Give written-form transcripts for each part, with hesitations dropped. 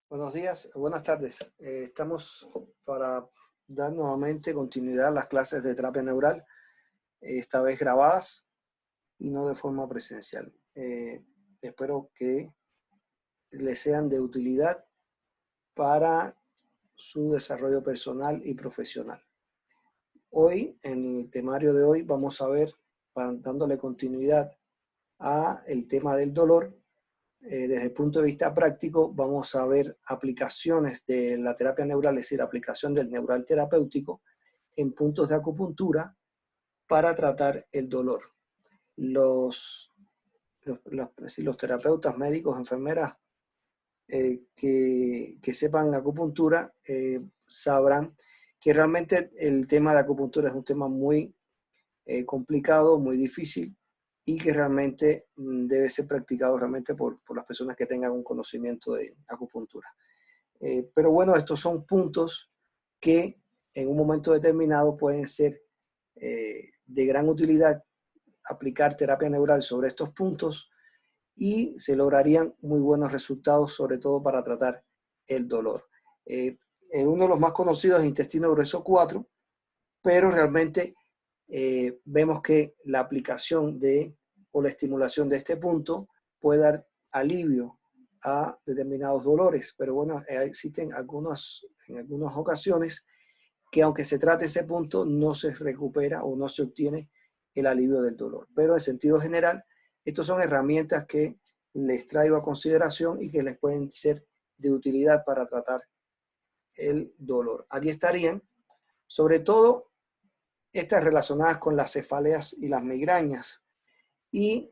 Buenos días, buenas tardes. Estamos para dar nuevamente continuidad a las clases de terapia neural, esta vez grabadas y no de forma presencial. Espero que les sean de utilidad para su desarrollo personal y profesional. Hoy, en el temario de hoy, vamos a ver, dándole continuidad a el tema del dolor. Desde el punto de vista práctico, vamos a ver aplicaciones de la terapia neural, es decir, aplicación del neural terapéutico en puntos de acupuntura para tratar el dolor. Los terapeutas, médicos, enfermeras que sepan acupuntura sabrán que realmente el tema de acupuntura es un tema muy complicado, muy difícil, y que realmente debe ser practicado realmente por las personas que tengan un conocimiento de acupuntura. Pero bueno, estos son puntos que en un momento determinado pueden ser de gran utilidad aplicar terapia neural sobre estos puntos y se lograrían muy buenos resultados, sobre todo para tratar el dolor. Uno de los más conocidos es intestino grueso 4, pero realmente vemos que la aplicación o la estimulación de este punto puede dar alivio a determinados dolores, pero bueno, existen en algunas ocasiones que aunque se trate ese punto no se recupera o no se obtiene el alivio del dolor. Pero en sentido general, estas son herramientas que les traigo a consideración y que les pueden ser de utilidad para tratar el dolor. Aquí estarían, sobre todo, estas relacionadas con las cefaleas y las migrañas. Y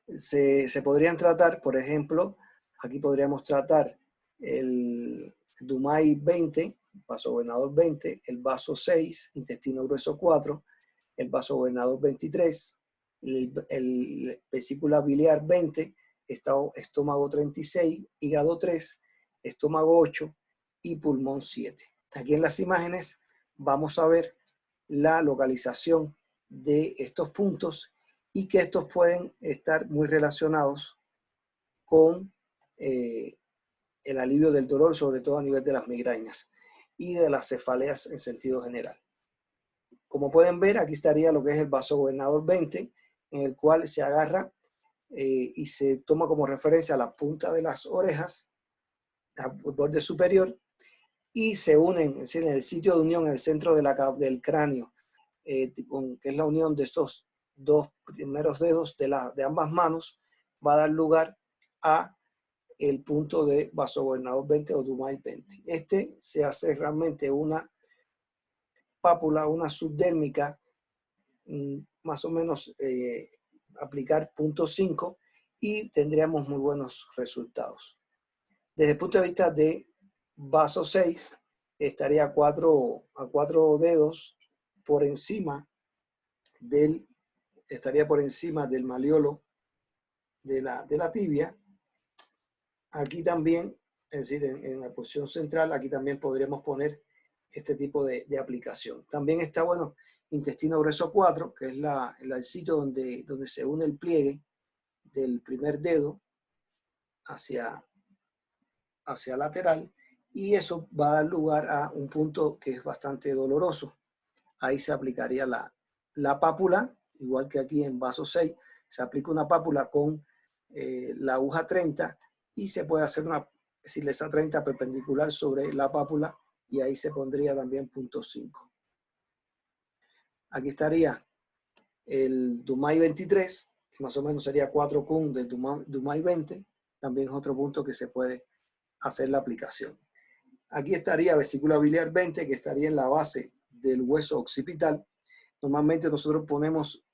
se podrían tratar, por ejemplo, aquí podríamos tratar el Dumai 20, vasogobernador 20, el vaso 6, intestino grueso 4, el vasogobernador 23, el vesícula biliar 20, estómago 36, hígado 3, estómago 8 y pulmón 7. Aquí en las imágenes vamos a ver la localización de estos puntos y que estos pueden estar muy relacionados con el alivio del dolor, sobre todo a nivel de las migrañas y de las cefaleas en sentido general. Como pueden ver, aquí estaría lo que es el vasogobernador 20, en el cual se agarra y se toma como referencia la punta de las orejas, al borde superior, y se unen, es decir, en el sitio de unión, en el centro del cráneo, que es la unión de estos dos primeros dedos de ambas manos, va a dar lugar a el punto de vasogobernador 20 o Dumai 20. Este se hace realmente una pápula, una subdérmica, más o menos aplicar punto 5 y tendríamos muy buenos resultados. Desde el punto de vista de vaso 6, estaría a cuatro dedos por encima estaría por encima del maleolo de la tibia. Aquí también, es decir, en la posición central, aquí también podríamos poner este tipo de aplicación. También está, bueno, intestino grueso 4, que es el sitio donde se une el pliegue del primer dedo hacia lateral, y eso va a dar lugar a un punto que es bastante doloroso. Ahí se aplicaría la pápula, igual que aquí en vaso 6, se aplica una pápula con la aguja 30 y se puede hacer esa 30 perpendicular sobre la pápula y ahí se pondría también punto 5. Aquí estaría el Dumai 23, que más o menos sería 4 kun del Dumai 20, también es otro punto que se puede hacer la aplicación. Aquí estaría vesícula biliar 20, que estaría en la base del hueso occipital. Normalmente nosotros ponemos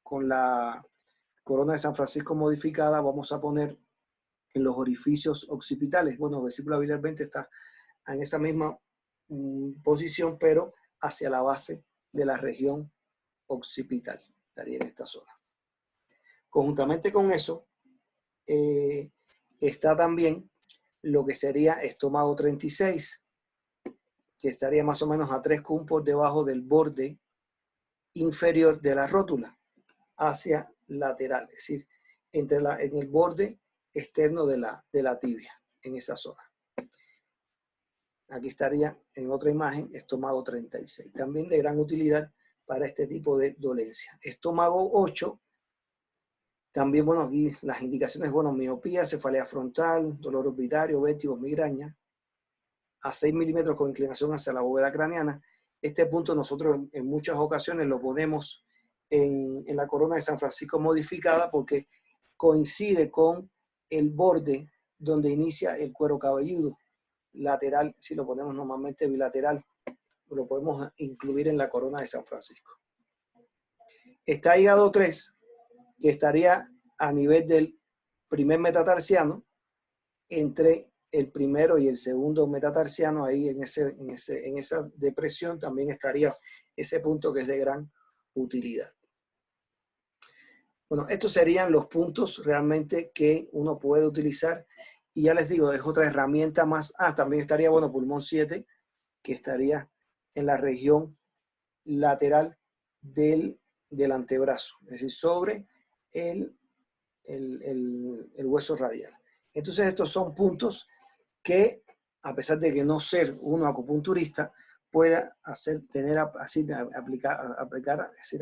con la corona de San Francisco modificada, vamos a poner en los orificios occipitales. Bueno, vesícula biliar 20 está en esa misma posición, pero hacia la base de la región occipital. Estaría en esta zona. Conjuntamente con eso, está también lo que sería estómago 36, que estaría más o menos a 3 kun por debajo del borde inferior de la rótula, hacia lateral, es decir, en el borde externo de la tibia, en esa zona. Aquí estaría en otra imagen, estómago 36. También de gran utilidad para este tipo de dolencia. Estómago 8, también, bueno, aquí las indicaciones, bueno, miopía, cefalea frontal, dolor orbitario, vértigo, migraña, a 6 milímetros con inclinación hacia la bóveda craneana. Este punto nosotros en muchas ocasiones lo ponemos en la corona de San Francisco modificada porque coincide con el borde donde inicia el cuero cabelludo lateral. Si lo ponemos normalmente bilateral, lo podemos incluir en la corona de San Francisco. Está hígado 3, que estaría a nivel del primer metatarsiano, entre el primero y el segundo metatarsiano. Ahí en esa depresión también estaría ese punto que es de gran utilidad. Bueno, estos serían los puntos realmente que uno puede utilizar. Y ya les digo, es otra herramienta más. También estaría, bueno, pulmón 7, que estaría en la región lateral del antebrazo, es decir, sobre el hueso radial. Entonces estos son puntos que, a pesar de que no ser uno acupunturista, pueda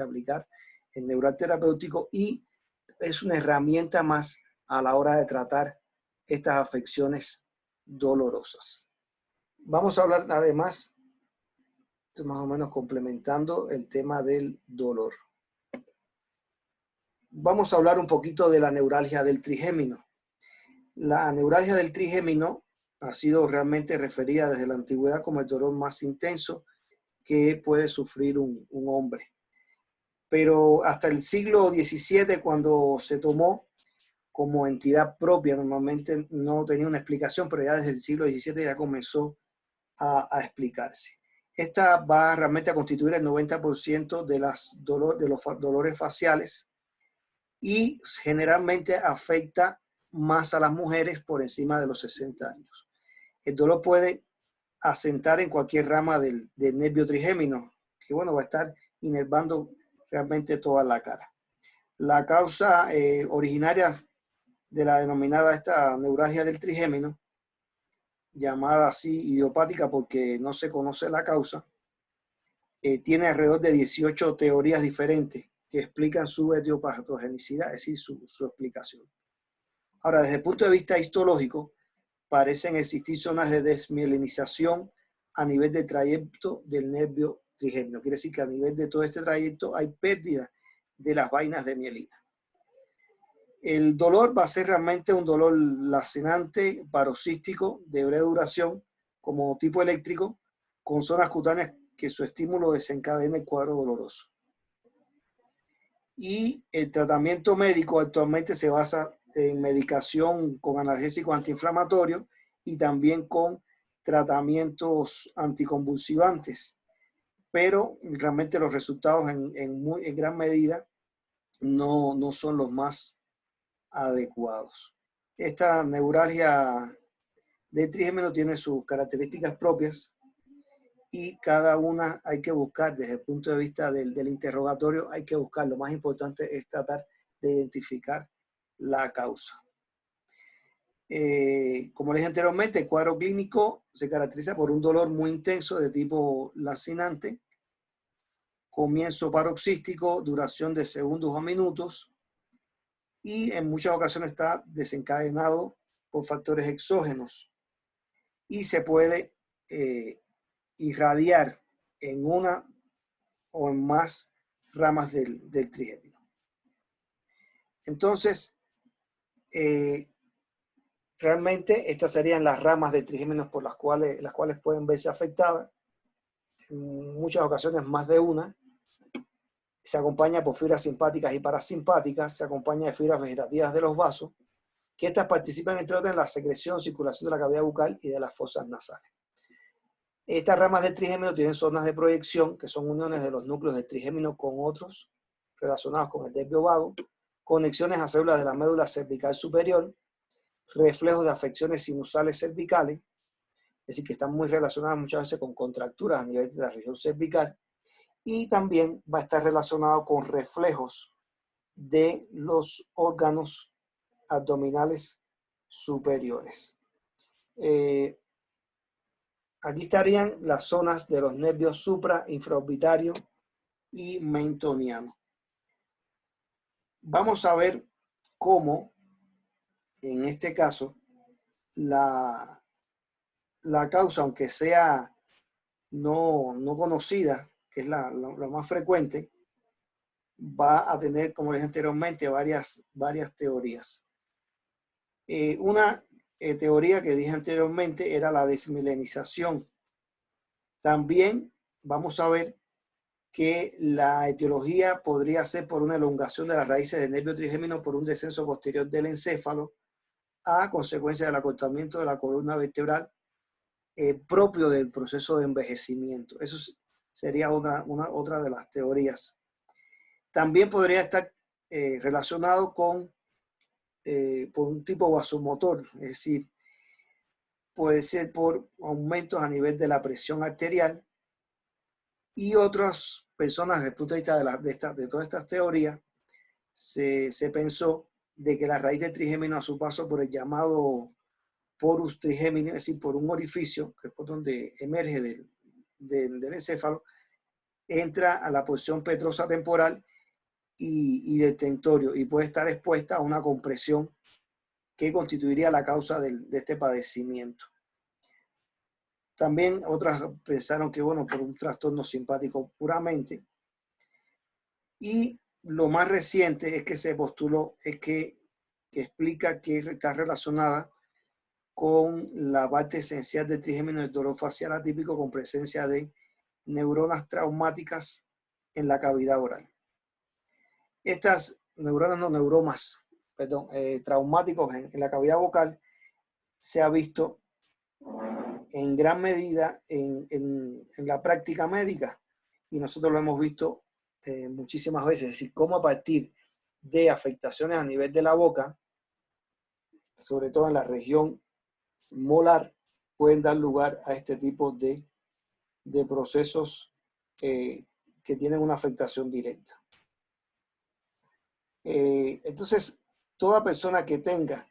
aplicar el neural terapéutico, y es una herramienta más a la hora de tratar estas afecciones dolorosas. Vamos a hablar además, más o menos complementando el tema del dolor. Vamos a hablar un poquito de la neuralgia del trigémino. La neuralgia del trigémino ha sido realmente referida desde la antigüedad como el dolor más intenso que puede sufrir un hombre. Pero hasta el siglo XVII, cuando se tomó como entidad propia, normalmente no tenía una explicación, pero ya desde el siglo XVII ya comenzó a explicarse. Esta va realmente a constituir el 90% de los dolores faciales, y generalmente afecta más a las mujeres por encima de los 60 años. El dolor puede asentar en cualquier rama del nervio trigémino, que bueno, va a estar inervando realmente toda la cara. La causa originaria de la denominada esta neuralgia del trigémino, llamada así idiopática porque no se conoce la causa, tiene alrededor de 18 teorías diferentes que explican su etiopatogenicidad, es decir, su explicación. Ahora, desde el punto de vista histológico, parecen existir zonas de desmielinización a nivel del trayecto del nervio trigémino. Quiere decir que a nivel de todo este trayecto hay pérdida de las vainas de mielina. El dolor va a ser realmente un dolor lacerante, paroxístico, de breve duración, como tipo eléctrico, con zonas cutáneas que su estímulo desencadena el cuadro doloroso. Y el tratamiento médico actualmente se basa en medicación con analgésicos antiinflamatorios y también con tratamientos anticonvulsivantes, pero realmente los resultados en gran medida no son los más adecuados. Esta neuralgia del trigémino tiene sus características propias, y cada una hay que buscar desde el punto de vista del interrogatorio, hay que buscar. Lo más importante es tratar de identificar la causa. Como les dije anteriormente, el cuadro clínico se caracteriza por un dolor muy intenso de tipo lacinante, comienzo paroxístico, duración de segundos o minutos, y en muchas ocasiones está desencadenado por factores exógenos, y se puede irradiar en una o en más ramas del trigémino. Entonces, realmente estas serían las ramas del trigémino por las cuales pueden verse afectadas. En muchas ocasiones más de una. Se acompaña por fibras simpáticas y parasimpáticas, se acompaña de fibras vegetativas de los vasos, que estas participan entre otras en la secreción, circulación de la cavidad bucal y de las fosas nasales. Estas ramas del trigémino tienen zonas de proyección, que son uniones de los núcleos del trigémino con otros relacionados con el nervio vago, conexiones a células de la médula cervical superior, reflejos de afecciones sinusales cervicales, es decir, que están muy relacionadas muchas veces con contracturas a nivel de la región cervical, y también va a estar relacionado con reflejos de los órganos abdominales superiores. Aquí estarían las zonas de los nervios supra, infraorbitario y mentoniano. Vamos a ver cómo, en este caso, la causa, aunque sea no conocida, que es la más frecuente, va a tener, como les dije anteriormente, varias teorías. Una teoría que dije anteriormente era la desmilenización. También vamos a ver que la etiología podría ser por una elongación de las raíces del nervio trigémino por un descenso posterior del encéfalo a consecuencia del acortamiento de la columna vertebral propio del proceso de envejecimiento. Eso sería otra de las teorías. También podría estar relacionado con por un tipo vasomotor, es decir, puede ser por aumentos a nivel de la presión arterial, y otras personas, desde el punto de vista de todas estas teorías, se pensó de que la raíz del trigémino a su paso por el llamado porus trigémino, es decir, por un orificio, que es por donde emerge del encéfalo, entra a la posición petrosa temporal y del tentorio, y puede estar expuesta a una compresión que constituiría la causa de este padecimiento. También otras pensaron que, bueno, por un trastorno simpático puramente. Y lo más reciente es que se postuló, es que explica que está relacionada con la parte esencial del trigémino del dolor facial atípico con presencia de neuronas traumáticas en la cavidad oral. Estas neuronas, no neuromas, perdón, traumáticos en la cavidad vocal se ha visto en gran medida en la práctica médica, y nosotros lo hemos visto muchísimas veces, es decir, cómo a partir de afectaciones a nivel de la boca, sobre todo en la región molar, pueden dar lugar a este tipo de procesos que tienen una afectación directa. Entonces, toda persona que tenga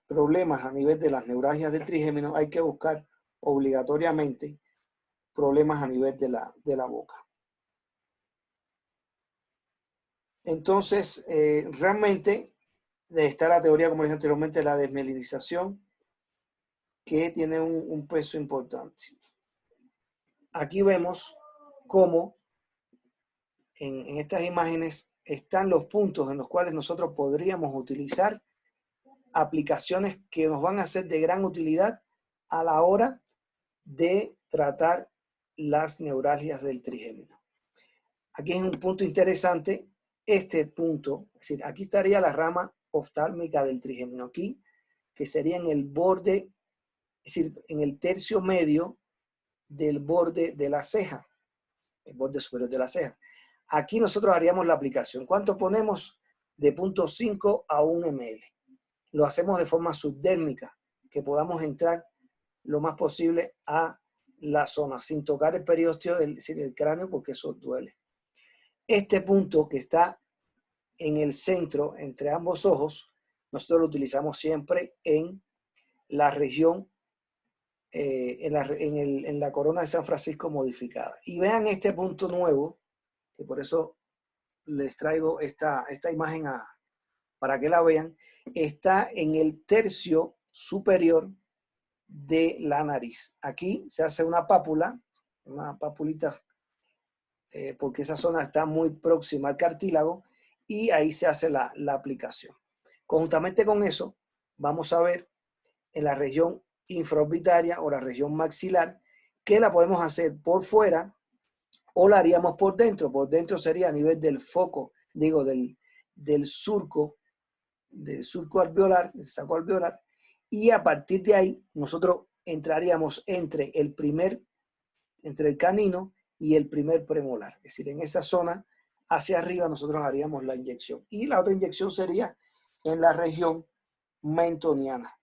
problemas a nivel de las neuralgias del trigémino, hay que buscar obligatoriamente problemas a nivel de la boca. Entonces, realmente está la teoría, como les dije anteriormente, de la desmelinización, que tiene un peso importante. Aquí vemos cómo en estas imágenes están los puntos en los cuales nosotros podríamos utilizar aplicaciones que nos van a ser de gran utilidad a la hora de tratar las neuralgias del trigémino. Aquí es un punto interesante, este punto, es decir, aquí estaría la rama oftálmica del trigémino, aquí, que sería en el borde, es decir, en el tercio medio del borde de la ceja, el borde superior de la ceja. Aquí nosotros haríamos la aplicación. ¿Cuánto ponemos? De 0.5 a 1 ml. Lo hacemos de forma subdérmica, que podamos entrar lo más posible a la zona, sin tocar el periósteo, es decir, el cráneo, porque eso duele. Este punto que está en el centro, entre ambos ojos, nosotros lo utilizamos siempre en la región, en la corona de San Francisco modificada. Y vean este punto nuevo, que por eso les traigo esta imagen para que la vean. Está en el tercio superior de la nariz. Aquí se hace una pápula, una papulita, porque esa zona está muy próxima al cartílago, y ahí se hace la aplicación. Conjuntamente con eso, vamos a ver en la región infraorbitaria o la región maxilar, que la podemos hacer por fuera o la haríamos por dentro. Por dentro sería a nivel del foco, digo, del surco alveolar, del saco alveolar, y a partir de ahí nosotros entraríamos entre el canino y el primer premolar. Es decir, en esa zona hacia arriba nosotros haríamos la inyección. Y la otra inyección sería en la región mentoniana.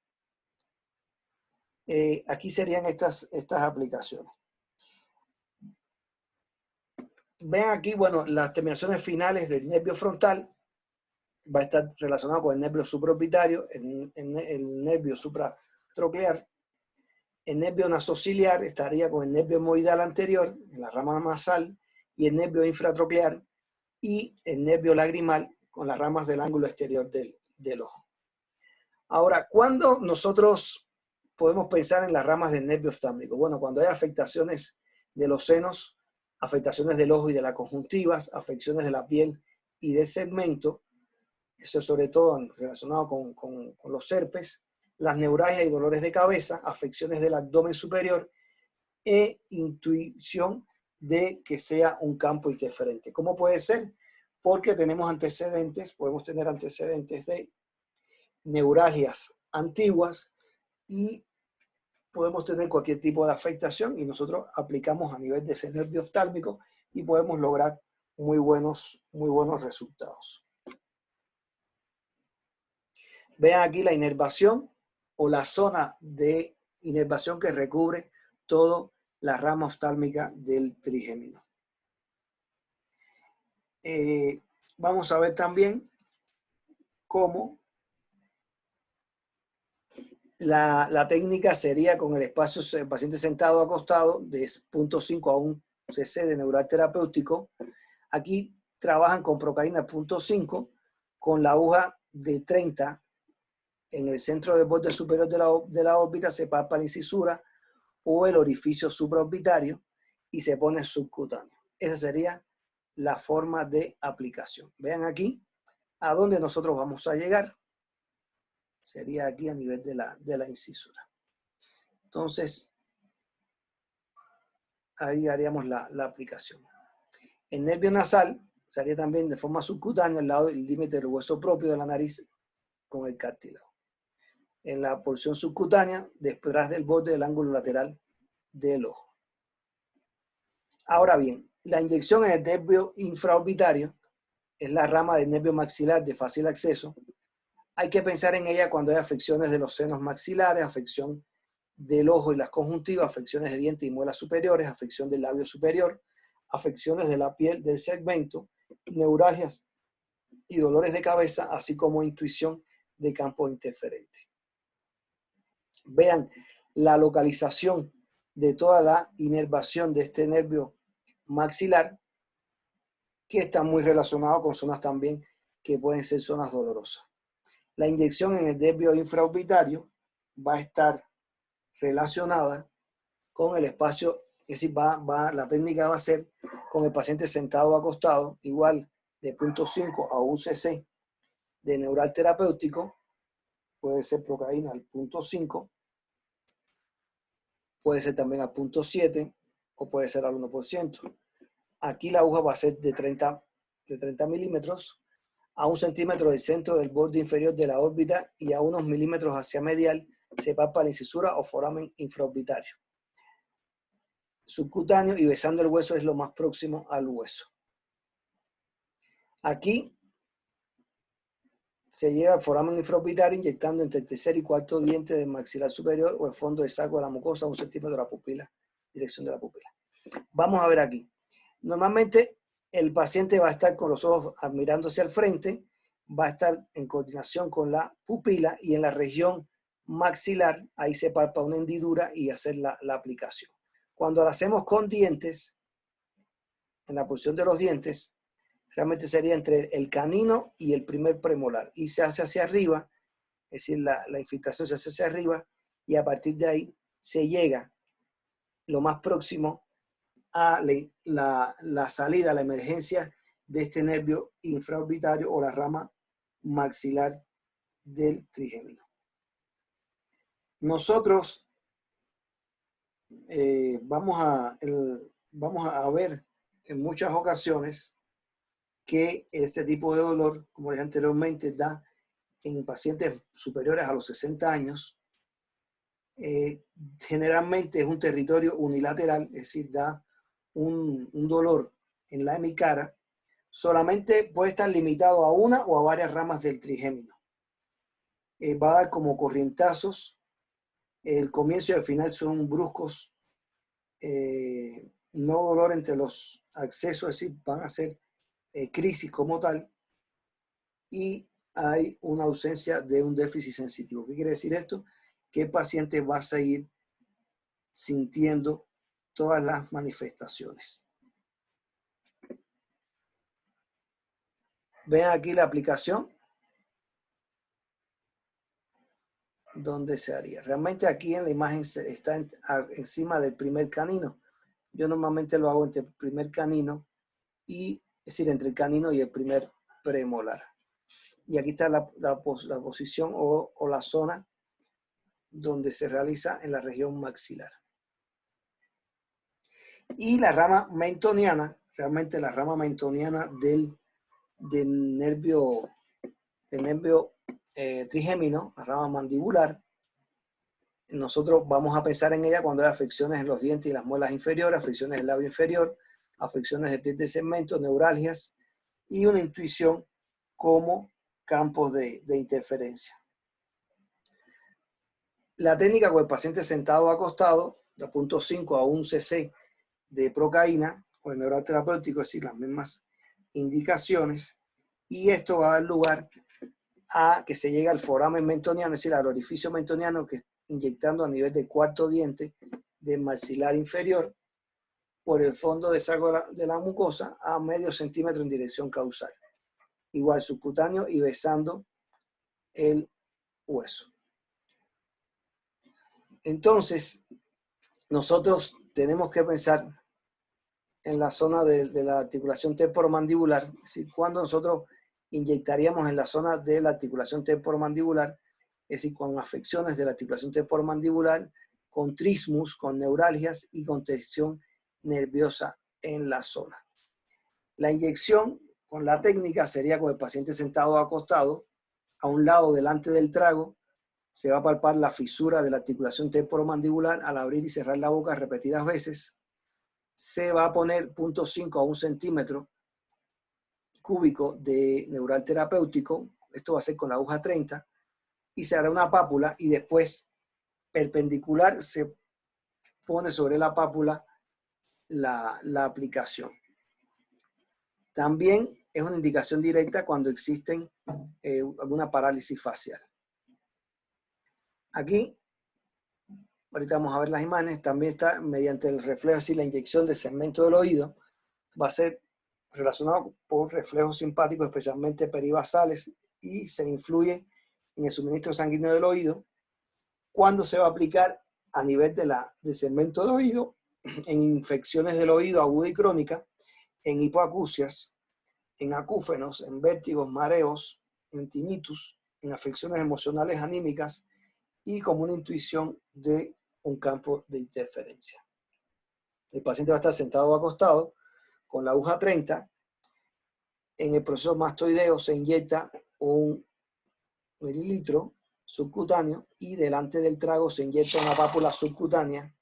Aquí serían estas aplicaciones. Ven aquí, bueno, las terminaciones finales del nervio frontal. va a estar relacionado con el nervio supraorbitario, el nervio supratroclear. El nervio nasociliar estaría con el nervio hemorroidal anterior, en la rama nasal, y el nervio infratroclear y el nervio lagrimal con las ramas del ángulo exterior del ojo. Ahora, ¿cuándo nosotros podemos pensar en las ramas del nervio oftálmico? Bueno, cuando hay afectaciones de los senos, afectaciones del ojo y de las conjuntivas, afecciones de la piel y del segmento, eso sobre todo relacionado con los herpes, las neuralgias y dolores de cabeza, afecciones del abdomen superior e intuición de que sea un campo interferente. ¿Cómo puede ser? Porque tenemos antecedentes, podemos tener antecedentes de neuralgias antiguas y podemos tener cualquier tipo de afectación y nosotros aplicamos a nivel de ese nervio oftálmico y podemos lograr muy buenos resultados. Vean aquí la inervación o la zona de inervación que recubre toda la rama oftálmica del trigémino. Vamos a ver también cómo la técnica sería con el espacio el paciente sentado acostado de 0.5 a 1 cc de neural terapéutico. Aquí trabajan con procaína 0.5 con la aguja de 30 en el centro del borde superior de la órbita, se palpa la incisura o el orificio supraorbitario y se pone subcutáneo. Esa sería la forma de aplicación. Vean aquí a dónde nosotros vamos a llegar. Sería aquí a nivel de la incisura. Entonces, ahí haríamos la aplicación. El nervio nasal sería también de forma subcutánea al lado del límite del hueso propio de la nariz con el cartílago. En la porción subcutánea, detrás del borde del ángulo lateral del ojo. Ahora bien, la inyección en el nervio infraorbitario es la rama del nervio maxilar de fácil acceso. Hay que pensar en ella cuando hay afecciones de los senos maxilares, afección del ojo y las conjuntivas, afecciones de dientes y muelas superiores, afección del labio superior, afecciones de la piel del segmento, neuralgias y dolores de cabeza, así como intuición de campo interferente. Vean la localización de toda la inervación de este nervio maxilar, que está muy relacionado con zonas también que pueden ser zonas dolorosas. La inyección en el nervio infraorbitario va a estar relacionada con el espacio, es decir, la técnica va a ser con el paciente sentado o acostado, igual de 0.5 a 1 cc de neural terapéutico, puede ser procaína al 0.5, puede ser también al 0.7 o puede ser al 1%. Aquí la aguja va a ser de 30 milímetros a 1 centímetro del centro del borde inferior de la órbita y a unos milímetros hacia medial se palpa la incisura o foramen infraorbitario. Subcutáneo y besando el hueso es lo más próximo al hueso. Aquí se llega al foramen infraorbitario inyectando entre el tercer y cuarto diente del maxilar superior o el fondo del saco de la mucosa a 1 centímetro de la pupila, dirección de la pupila. Vamos a ver aquí. Normalmente el paciente va a estar con los ojos mirando hacia el frente, va a estar en coordinación con la pupila y en la región maxilar, ahí se palpa una hendidura y hacer la aplicación. Cuando la hacemos con dientes, en la posición de los dientes, realmente sería entre el canino y el primer premolar y se hace hacia arriba, es decir, la infiltración se hace hacia arriba y a partir de ahí se llega lo más próximo a la salida, la emergencia de este nervio infraorbitario o la rama maxilar del trigémino. Nosotros vamos a ver en muchas ocasiones que este tipo de dolor, como les dije anteriormente, da en pacientes superiores a los 60 años. Generalmente es un territorio unilateral, es decir, da un dolor en la hemicara. Solamente puede estar limitado a una o a varias ramas del trigémino. Va a dar como corrientazos. El comienzo y el final son bruscos. No dolor entre los accesos, es decir, van a ser crisis como tal. Y hay una ausencia de un déficit sensitivo. ¿Qué quiere decir esto? Que el paciente va a seguir sintiendo todas las manifestaciones. Ven aquí la aplicación donde se haría. Realmente aquí en la imagen está encima del primer canino. Yo normalmente lo hago entre el primer canino y, es decir, entre el canino y el primer premolar. Y aquí está la posición o la zona donde se realiza en la región maxilar. Y la rama mentoniana, realmente la rama mentoniana del nervio trigémino, la rama mandibular, nosotros vamos a pensar en ella cuando hay afecciones en los dientes y las muelas inferiores, afecciones del labio inferior, afecciones de piel de segmento, neuralgias y una intuición como campos de interferencia. La técnica con el paciente sentado o acostado, de 0.5 a 1 cc de procaína o de neural terapéutico, es decir, las mismas indicaciones, y esto va a dar lugar a que se llegue al foramen mentoniano, es decir, al orificio mentoniano, que inyectando a nivel del cuarto diente del maxilar inferior por el fondo de saco de la mucosa a medio centímetro en dirección causal. Igual subcutáneo y besando el hueso. Entonces, nosotros tenemos que pensar en la zona de la articulación temporomandibular, es decir, cuando nosotros inyectaríamos en la zona de la articulación temporomandibular, es decir, con afecciones de la articulación temporomandibular, con trismus, con neuralgias y con tensión nerviosa en la zona. La inyección con la técnica sería con el paciente sentado o acostado, a un lado delante del trago, se va a palpar la fisura de la articulación temporomandibular al abrir y cerrar la boca repetidas veces. Se va a poner 0.5 a 1 centímetro cúbico de neural terapéutico. Esto va a ser con la aguja 30. Y se hará una pápula y después perpendicular se pone sobre la pápula la aplicación. También es una indicación directa cuando existen alguna parálisis facial. Aquí, ahorita vamos a ver las imágenes, también está mediante el reflejo, así la inyección de segmento del oído, va a ser relacionado por reflejos simpáticos, especialmente peribasales, y se influye en el suministro sanguíneo del oído. Cuando se va a aplicar a nivel del segmento de oído, en infecciones del oído aguda y crónica, en hipoacusias, en acúfenos, en vértigos, mareos, en tinnitus, en afecciones emocionales anímicas y como una intuición de un campo de interferencia. El paciente va a estar sentado o acostado con la aguja 30. En el proceso mastoideo se inyecta 1 mililitro subcutáneo y delante del trago se inyecta una pápula subcutánea,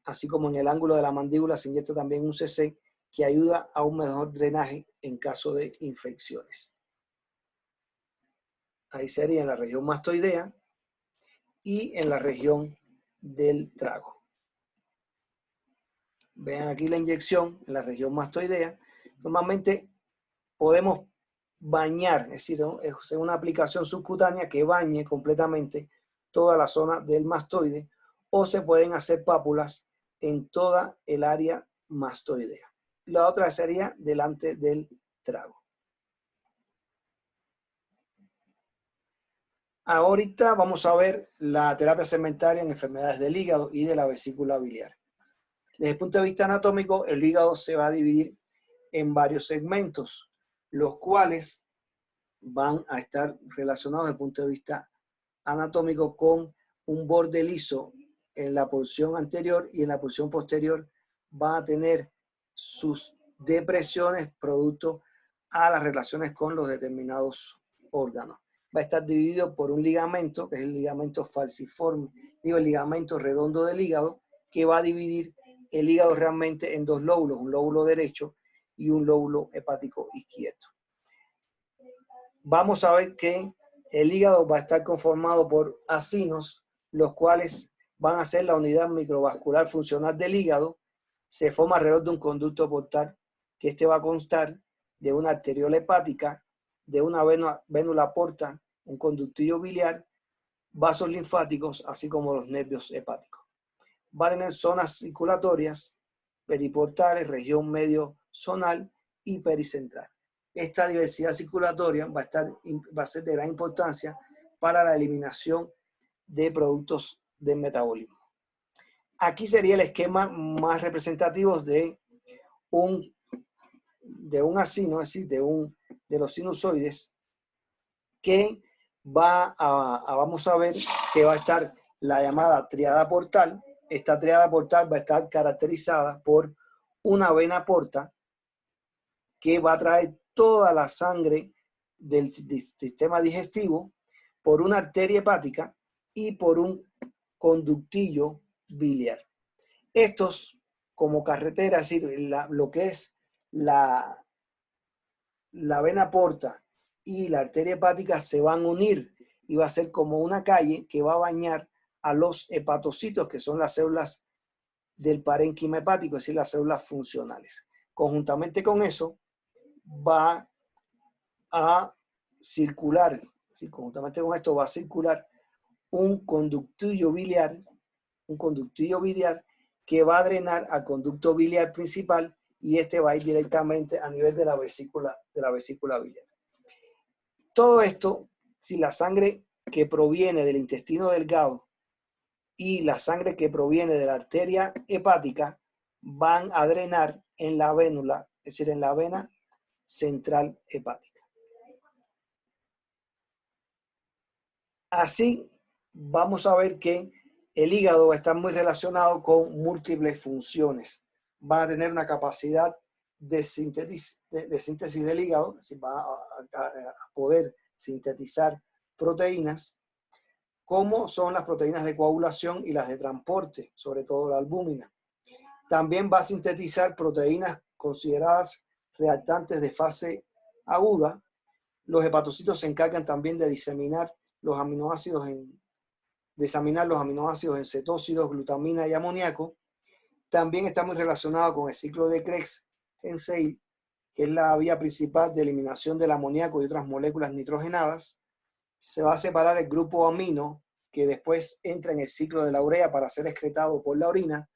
así como en el ángulo de la mandíbula se inyecta también un cc que ayuda a un mejor drenaje en caso de infecciones. Ahí sería en la región mastoidea y en la región del trago. Vean aquí la inyección en la región mastoidea. Normalmente podemos bañar, es decir, es una aplicación subcutánea que bañe completamente toda la zona del mastoide, o se pueden hacer pápulas en toda el área mastoidea. La otra sería delante del trago. Ahorita vamos a ver la terapia segmentaria en enfermedades del hígado y de la vesícula biliar. Desde el punto de vista anatómico, el hígado se va a dividir en varios segmentos, los cuales van a estar relacionados desde el punto de vista anatómico con un borde liso en la porción anterior, y en la porción posterior van a tener sus depresiones producto a las relaciones con los determinados órganos. Va a estar dividido por un ligamento, que es el ligamento falciforme, el ligamento redondo del hígado, que va a dividir el hígado realmente en dos lóbulos, un lóbulo derecho y un lóbulo hepático izquierdo. Vamos a ver que el hígado va a estar conformado por acinos, los cuales van a ser la unidad microvascular funcional del hígado. Se forma alrededor de un conducto portal, que este va a constar de una arteriola hepática, de una vénula porta, un conductillo biliar, vasos linfáticos, así como los nervios hepáticos. Va a tener zonas circulatorias, periportales, región medio zonal y pericentral. Esta diversidad circulatoria va a ser de gran importancia para la eliminación de productos del metabolismo. Aquí sería el esquema más representativo de un acino, es decir, de los sinusoides, que vamos a ver que va a estar la llamada triada portal. Esta triada portal va a estar caracterizada por una vena porta que va a traer toda la sangre del sistema digestivo, por una arteria hepática y por un conductillo biliar. Estos, como carretera, es decir, lo que es la vena porta y la arteria hepática se van a unir y va a ser como una calle que va a bañar a los hepatocitos, que son las células del parénquima hepático, es decir, las células funcionales. Conjuntamente con eso, va a circular, conjuntamente con esto va a circular un conductillo biliar que va a drenar al conducto biliar principal y este va a ir directamente a nivel de la vesícula biliar. Todo esto, si la sangre que proviene del intestino delgado y la sangre que proviene de la arteria hepática van a drenar en la vénula, es decir, en la vena central hepática. Así, vamos a ver que el hígado va a estar muy relacionado con múltiples funciones. Va a tener una capacidad de síntesis del hígado, es decir, va a poder sintetizar proteínas, como son las proteínas de coagulación y las de transporte, sobre todo la albúmina. También va a sintetizar proteínas consideradas reactantes de fase aguda. Los hepatocitos se encargan también de diseminar los aminoácidos en cetósidos, glutamina y amoníaco. También está muy relacionado con el ciclo de Krebs-Hensel, que es la vía principal de eliminación del amoníaco y otras moléculas nitrogenadas. Se va a separar el grupo amino, que después entra en el ciclo de la urea para ser excretado por la orina.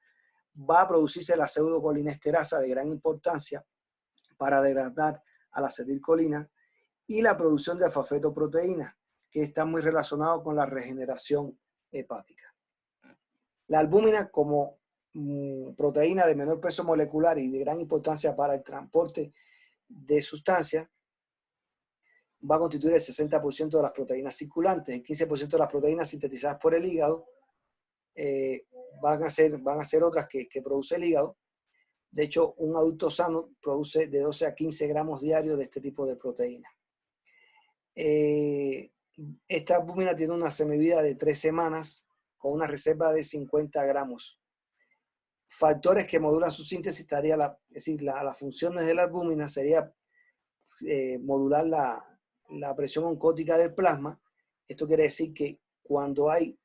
Va a producirse la pseudocolinesterasa, de gran importancia para degradar a la acetilcolina, y la producción de alfa-fetoproteína, que está muy relacionado con la regeneración hepática. La albúmina, como proteína de menor peso molecular y de gran importancia para el transporte de sustancias, va a constituir el 60% de las proteínas circulantes. El 15% de las proteínas sintetizadas por el hígado van a ser otras que produce el hígado. De hecho, un adulto sano produce de 12 a 15 gramos diarios de este tipo de proteína. Esta albúmina tiene una semivida de 3 semanas con una reserva de 50 gramos. Factores que modulan su síntesis estaría, es decir, las funciones de la albúmina sería modular la presión oncótica del plasma. Esto quiere decir que cuando hay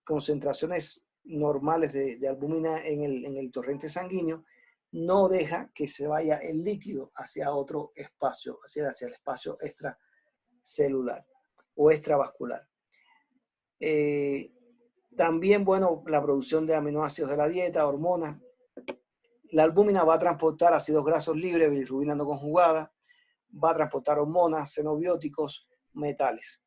concentraciones normales de albúmina en el torrente sanguíneo, no deja que se vaya el líquido hacia otro espacio, hacia el espacio extracelular o extravascular. También, bueno, la producción de aminoácidos de la dieta, hormonas. La albúmina va a transportar ácidos grasos libres, bilirrubina no conjugada, va a transportar hormonas, xenobióticos, metales.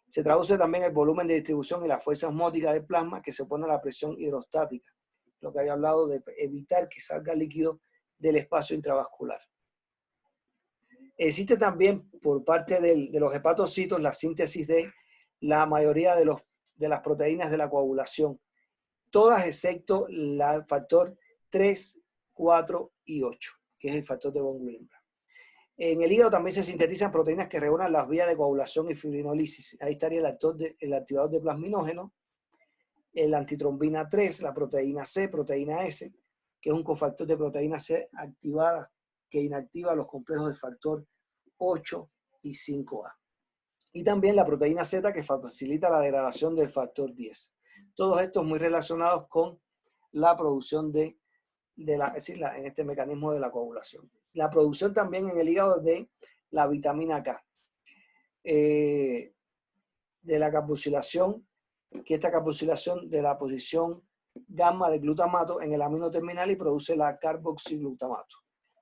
Se traduce también el volumen de distribución y la fuerza osmótica del plasma, que se opone a la presión hidrostática, lo que había hablado de evitar que salga líquido del espacio intravascular. Existe también por parte de los hepatocitos la síntesis de la mayoría de las proteínas de la coagulación, todas excepto el factor 3, 4 y 8, que es el factor de von Willebrand. En el hígado también se sintetizan proteínas que regulan las vías de coagulación y fibrinólisis. Ahí estaría el activador de plasminógeno, el antitrombina 3, la proteína C, proteína S, que es un cofactor de proteína C activada que inactiva los complejos de factor 8 y 5A. Y también la proteína Z, que facilita la degradación del factor 10. Todos estos muy relacionados con la producción es decir, en este mecanismo de la coagulación. La producción también en el hígado de la vitamina K. de la carboxilación, que esta carboxilación de la posición gamma de glutamato en el amino terminal y produce la carboxiglutamato.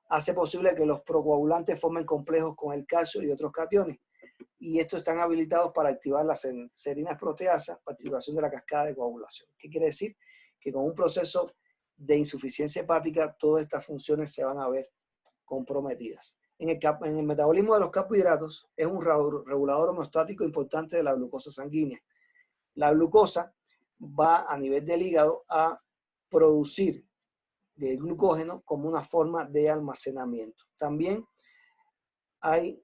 Hace posible que los procoagulantes formen complejos con el calcio y otros cationes, y estos están habilitados para activar las serinas proteasas para activación de la cascada de coagulación. ¿Qué quiere decir? Que con un proceso de insuficiencia hepática todas estas funciones se van a ver comprometidas. En el metabolismo de los carbohidratos es un regulador homeostático importante de la glucosa sanguínea. La glucosa va a nivel del hígado a producir el glucógeno como una forma de almacenamiento. También hay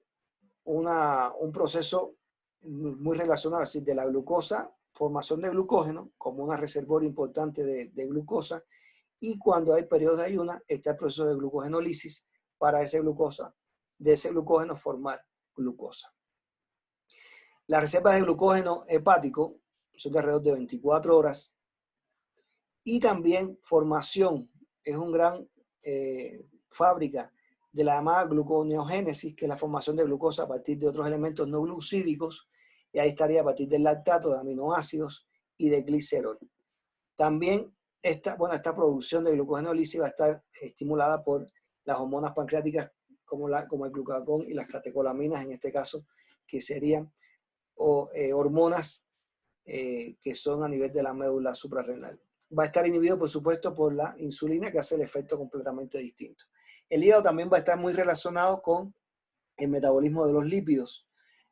un proceso muy relacionado, es decir, de la glucosa, formación de glucógeno como un reservorio importante de glucosa, y cuando hay periodos de ayuna está el proceso de glucogenólisis para ese glucógeno formar glucosa. Las reservas de glucógeno hepático son de alrededor de 24 horas, y también formación es un gran fábrica de la llamada gluconeogénesis, que es la formación de glucosa a partir de otros elementos no glucídicos, y ahí estaría a partir del lactato, de aminoácidos y de glicerol. También esta producción de glucogenólisis va a estar estimulada por las hormonas pancreáticas como el glucagón y las catecolaminas, en este caso, que serían hormonas que son a nivel de la médula suprarrenal. Va a estar inhibido, por supuesto, por la insulina, que hace el efecto completamente distinto. El hígado también va a estar muy relacionado con el metabolismo de los lípidos.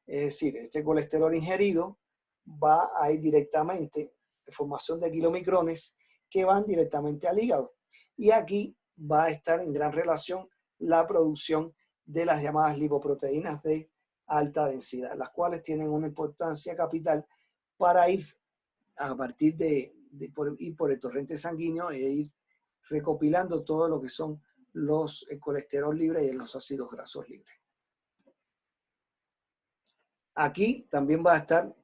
Es decir, este colesterol ingerido va a ir directamente de formación de kilomicrones que van directamente al hígado. Y aquí va a estar en gran relación la producción de las llamadas lipoproteínas de alta densidad, las cuales tienen una importancia capital para ir a partir de ir por el torrente sanguíneo e ir recopilando todo lo que son el colesterol libre y los ácidos grasos libres. Aquí también va a estar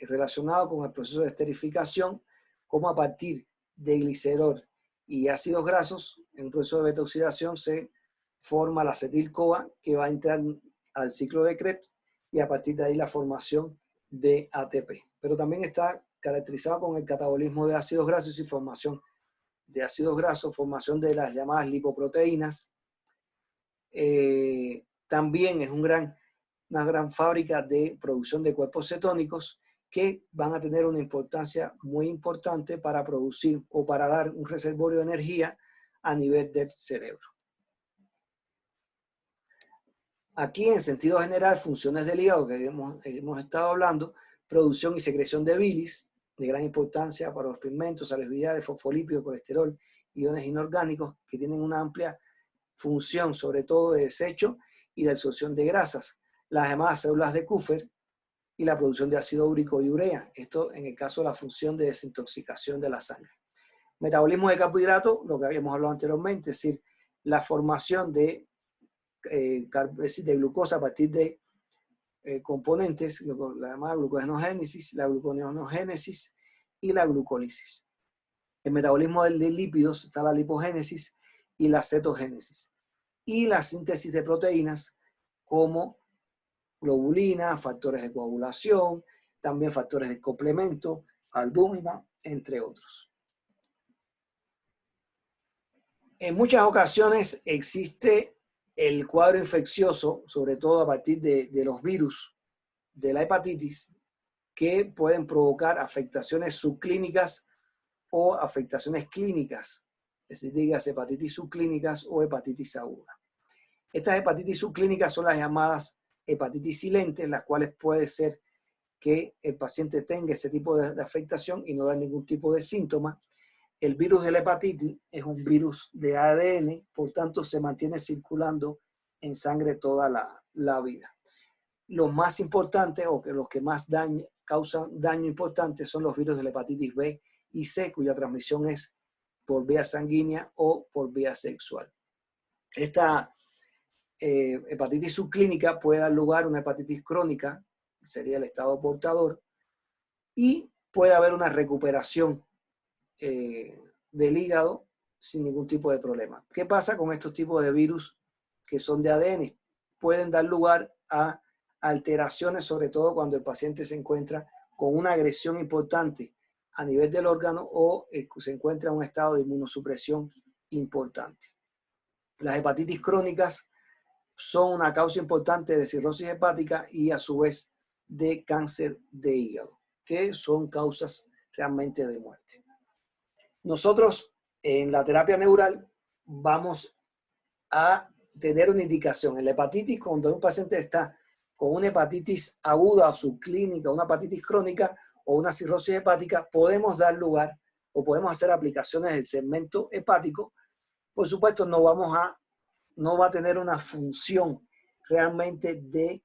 relacionado con el proceso de esterificación, como a partir de glicerol y ácidos grasos, en un proceso de beta-oxidación se forma la acetil-CoA, que va a entrar al ciclo de Krebs, y a partir de ahí la formación de ATP. Pero también está caracterizado con el catabolismo de ácidos grasos y formación de ácidos grasos, formación de las llamadas lipoproteínas. También es una gran fábrica de producción de cuerpos cetónicos que van a tener una importancia muy importante para producir o para dar un reservorio de energía a nivel del cerebro. Aquí, en sentido general, funciones del hígado que hemos estado hablando: producción y secreción de bilis, de gran importancia para los pigmentos, sales biliares, fosfolípidos, colesterol, iones inorgánicos, que tienen una amplia función, sobre todo de desecho y de absorción de grasas. Las llamadas células de Kupffer y la producción de ácido úrico y urea. Esto en el caso de la función de desintoxicación de la sangre. Metabolismo de carbohidratos, lo que habíamos hablado anteriormente, es decir, la formación de glucosa a partir de componentes, la llamada glucogenogénesis, la gluconeogénesis y la glucólisis. El metabolismo de lípidos está la lipogénesis y la cetogénesis. Y la síntesis de proteínas como globulina, factores de coagulación, también factores de complemento, albúmina, entre otros. En muchas ocasiones existe el cuadro infeccioso, sobre todo a partir de los virus de la hepatitis, que pueden provocar afectaciones subclínicas o afectaciones clínicas, es decir, digas hepatitis subclínicas o hepatitis aguda. Estas hepatitis subclínicas son las llamadas hepatitis silentes, las cuales puede ser que el paciente tenga ese tipo de afectación y no da ningún tipo de síntoma. El virus de la hepatitis es un virus de ADN, por tanto se mantiene circulando en sangre toda la vida. Los más importantes, o que los que más causan daño importante, son los virus de la hepatitis B y C, cuya transmisión es por vía sanguínea o por vía sexual. Esta hepatitis subclínica puede dar lugar a una hepatitis crónica, sería el estado portador, y puede haber una recuperación del hígado sin ningún tipo de problema. ¿Qué pasa con estos tipos de virus que son de ADN? Pueden dar lugar a alteraciones, sobre todo cuando el paciente se encuentra con una agresión importante a nivel del órgano o se encuentra en un estado de inmunosupresión importante. Las hepatitis crónicas son una causa importante de cirrosis hepática y a su vez de cáncer de hígado, que son causas realmente de muerte. Nosotros en la terapia neural vamos a tener una indicación. En la hepatitis, cuando un paciente está con una hepatitis aguda o subclínica, una hepatitis crónica o una cirrosis hepática, podemos dar lugar o podemos hacer aplicaciones del segmento hepático. Por supuesto, no va a tener una función realmente de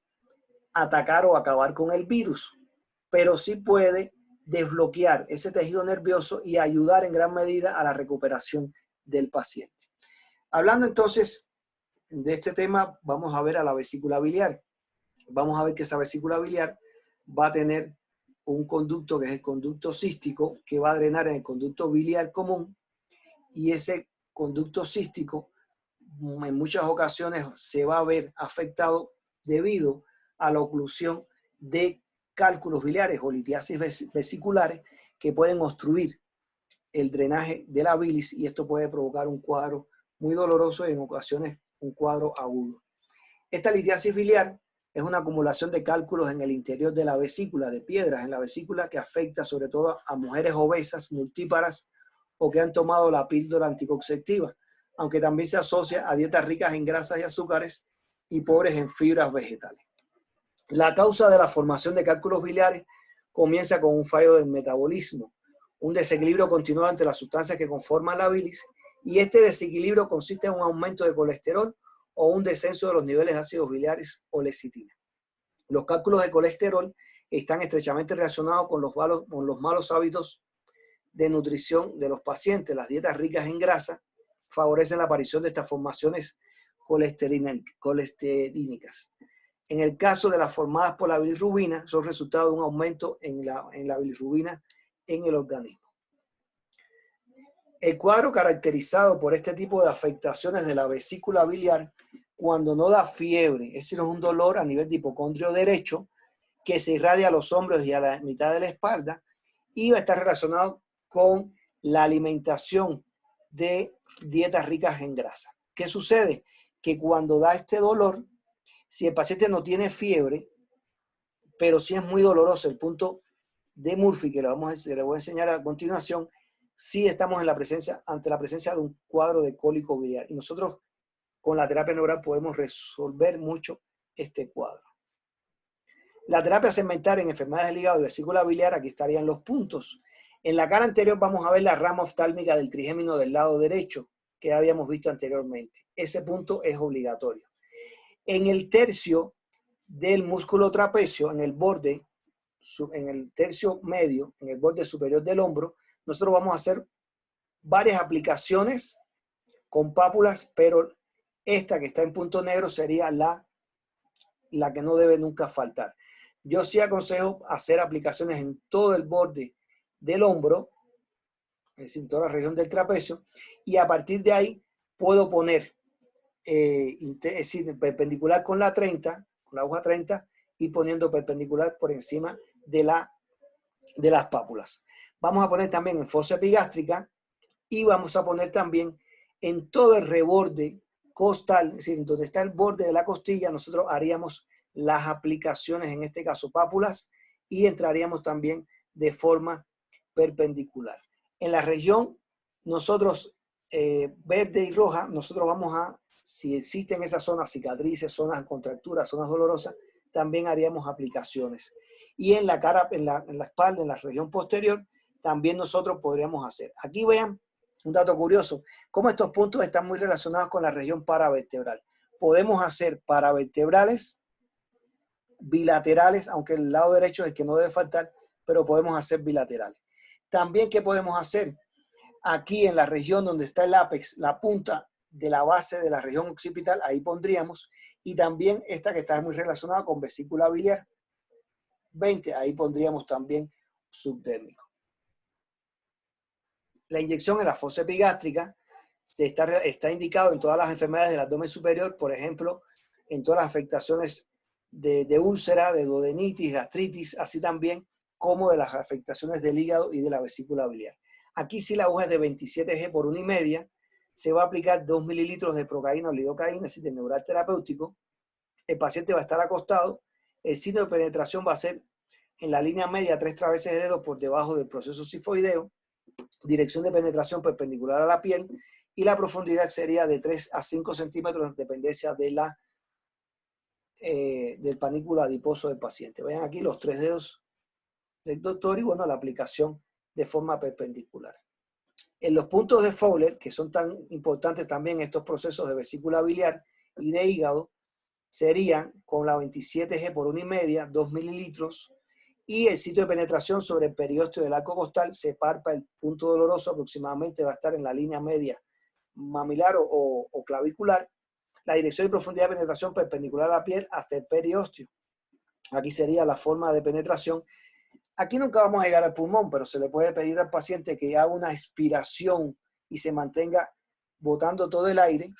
atacar o acabar con el virus, pero sí puede desbloquear ese tejido nervioso y ayudar en gran medida a la recuperación del paciente. Hablando entonces de este tema, vamos a ver a la vesícula biliar. Vamos a ver que esa vesícula biliar va a tener un conducto que es el conducto cístico, que va a drenar en el conducto biliar común, y ese conducto cístico en muchas ocasiones se va a ver afectado debido a la oclusión de cálculos biliares o litiasis vesiculares que pueden obstruir el drenaje de la bilis, y esto puede provocar un cuadro muy doloroso y en ocasiones un cuadro agudo. Esta litiasis biliar es una acumulación de cálculos en el interior de la vesícula, de piedras en la vesícula, que afecta sobre todo a mujeres obesas, multíparas o que han tomado la píldora anticonceptiva, aunque también se asocia a dietas ricas en grasas y azúcares y pobres en fibras vegetales. La causa de la formación de cálculos biliares comienza con un fallo del metabolismo, un desequilibrio continuado entre las sustancias que conforman la bilis, y este desequilibrio consiste en un aumento de colesterol o un descenso de los niveles de ácidos biliares o lecitina. Los cálculos de colesterol están estrechamente relacionados con los malos hábitos de nutrición de los pacientes. Las dietas ricas en grasa favorecen la aparición de estas formaciones colesterínicas. En el caso de las formadas por la bilirrubina, son resultado de un aumento en la bilirrubina en el organismo. El cuadro caracterizado por este tipo de afectaciones de la vesícula biliar, cuando no da fiebre, es decir, es un dolor a nivel de hipocondrio derecho que se irradia a los hombros y a la mitad de la espalda, y va a estar relacionado con la alimentación de dietas ricas en grasa. ¿Qué sucede? Que cuando da este dolor, si el paciente no tiene fiebre, pero sí es muy doloroso, el punto de Murphy, que le voy a enseñar a continuación, sí estamos ante la presencia de un cuadro de cólico biliar. Y nosotros con la terapia neural podemos resolver mucho este cuadro. La terapia segmental en enfermedades del hígado y vesícula biliar, aquí estarían los puntos. En la cara anterior vamos a ver la rama oftálmica del trigémino del lado derecho, que habíamos visto anteriormente. Ese punto es obligatorio. En el tercio del músculo trapecio, en el borde, en el tercio medio, en el borde superior del hombro, nosotros vamos a hacer varias aplicaciones con pápulas, pero esta que está en punto negro sería la que no debe nunca faltar. Yo sí aconsejo hacer aplicaciones en todo el borde del hombro, es decir, en toda la región del trapecio, y a partir de ahí puedo poner, es decir, perpendicular con la 30, con la aguja 30, y poniendo perpendicular por encima de las pápulas. Vamos a poner también en fosa epigástrica y vamos a poner también en todo el reborde costal, es decir, donde está el borde de la costilla, nosotros haríamos las aplicaciones, en este caso pápulas, y entraríamos también de forma perpendicular. En la región, nosotros, verde y roja, nosotros vamos a, si existen esas zonas cicatrices, zonas de contracturas, zonas dolorosas, también haríamos aplicaciones. Y en la cara, en la espalda, en la región posterior, también nosotros podríamos hacer. Aquí vean un dato curioso, cómo estos puntos están muy relacionados con la región paravertebral. Podemos hacer paravertebrales, bilaterales, aunque el lado derecho es el que no debe faltar, pero podemos hacer bilaterales. También, ¿qué podemos hacer? Aquí en la región donde está el ápex, la punta de la base de la región occipital, ahí pondríamos, y también esta que está muy relacionada con vesícula biliar 20, ahí pondríamos también subdérmico. La inyección en la fosa epigástrica está indicado en todas las enfermedades del abdomen superior, por ejemplo, en todas las afectaciones de úlcera, de duodenitis, gastritis, así también como de las afectaciones del hígado y de la vesícula biliar. Aquí si la aguja es de 27G por 1,5, se va a aplicar 2 mililitros de procaína o lidocaína, es decir, de neural terapéutico. El paciente va a estar acostado. El sitio de penetración va a ser en la línea media 3 traveses de dedo por debajo del proceso sifoideo. Dirección de penetración perpendicular a la piel. Y la profundidad sería de 3 a 5 centímetros en dependencia de del panículo adiposo del paciente. Vean aquí los 3 dedos del doctor y bueno, la aplicación de forma perpendicular. En los puntos de Fowler, que son tan importantes también estos procesos de vesícula biliar y de hígado, serían con la 27G por 1,5, 2 mililitros, y el sitio de penetración sobre el periósteo del arco costal se palpa el punto doloroso, aproximadamente va a estar en la línea media mamilar o clavicular. La dirección y profundidad de penetración perpendicular a la piel hasta el periósteo. Aquí sería la forma de penetración. Aquí nunca vamos a llegar al pulmón, pero se le puede pedir al paciente que haga una expiración y se mantenga botando todo el aire.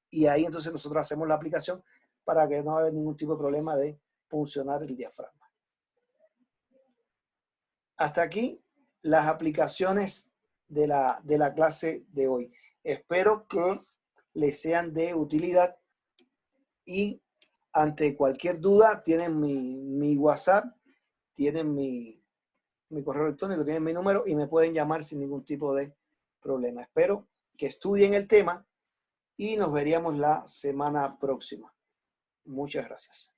Y ahí entonces nosotros hacemos la aplicación para que no haya ningún tipo de problema de puncionar el diafragma. Hasta aquí las aplicaciones de la clase de hoy. Espero que les sean de utilidad y ante cualquier duda tienen mi WhatsApp, tienen mi correo electrónico, tienen mi número y me pueden llamar sin ningún tipo de problema. Espero que estudien el tema y nos veríamos la semana próxima. Muchas gracias.